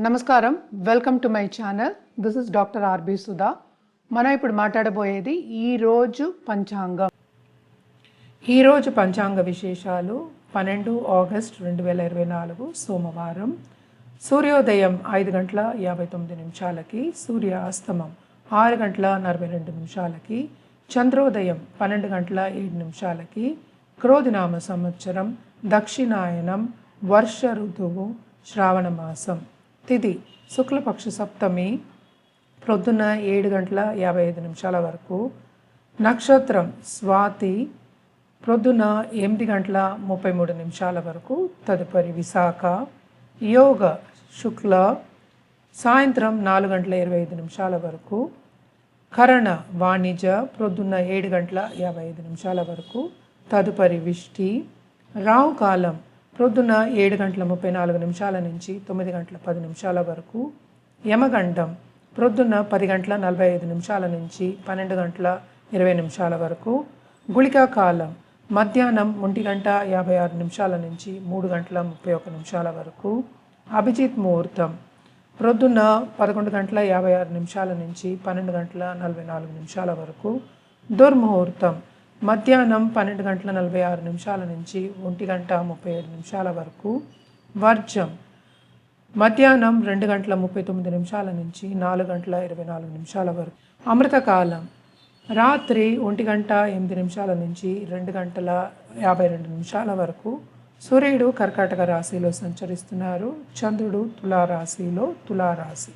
నమస్కారం, welcome to my channel. This is doctor R B Sudha. మనం ఇప్పుడు మాట్లాడబోయేది ఈరోజు పంచాంగం. ఈరోజు పంచాంగ విశేషాలు 12 ఆగస్ట్ 2024 సోమవారం. సూర్యోదయం 5 గంటల 59 నిమిషాలకి, సూర్యాస్తమం 6 గంటల 42 నిమిషాలకి, చంద్రోదయం 12 గంటల 7 నిమిషాలకి, క్రోధినామ సంవత్సరం, దక్షిణాయనం, వర్ష ఋతువు, శ్రావణ మాసం. తిథి శుక్లపక్ష సప్తమి ప్రొద్దున 7 గంటల 55 నిమిషాల వరకు. నక్షత్రం స్వాతి ప్రొద్దున 8 గంటల 33 నిమిషాల వరకు. తదుపరి విశాఖ. యోగ శుక్ల సాయంత్రం 4 గంటల 25 నిమిషాల వరకు. కరణ వాణిజ్య ప్రొద్దున 7 గంటల 55 నిమిషాల వరకు. తదుపరి విష్టి. రాహుకాలం ప్రొద్దున 7 గంటల 34 నిమిషాల నుంచి 9 గంటల 10 నిమిషాల వరకు. యమగండం ప్రొద్దున 10 గంటల 45 నిమిషాల నుంచి 12 గంటల 20 నిమిషాల వరకు. గుళికా కాలం మధ్యాహ్నం 1 గంట 56 నిమిషాల నుంచి 3 గంటల 31 నిమిషాల వరకు. అభిజిత్ ముహూర్తం ప్రొద్దున 11 గంటల 56 నిమిషాల నుంచి 12 గంటల 44 నిమిషాల వరకు. దుర్ముహూర్తం మధ్యాహ్నం 12 గంటల 46 నిమిషాల నుంచి 1 గంట 37 నిమిషాల వరకు. వర్జం మధ్యాహ్నం 2 గంటల 39 నిమిషాల నుంచి 4 గంటల 24 నిమిషాల వరకు. అమృతకాలం రాత్రి 1 గంట 8 నిమిషాల నుంచి 2 గంటల 52 నిమిషాల వరకు. సూర్యుడు కర్కాటక రాశిలో సంచరిస్తున్నారు. చంద్రుడు తులారాశిలో తులారాశి.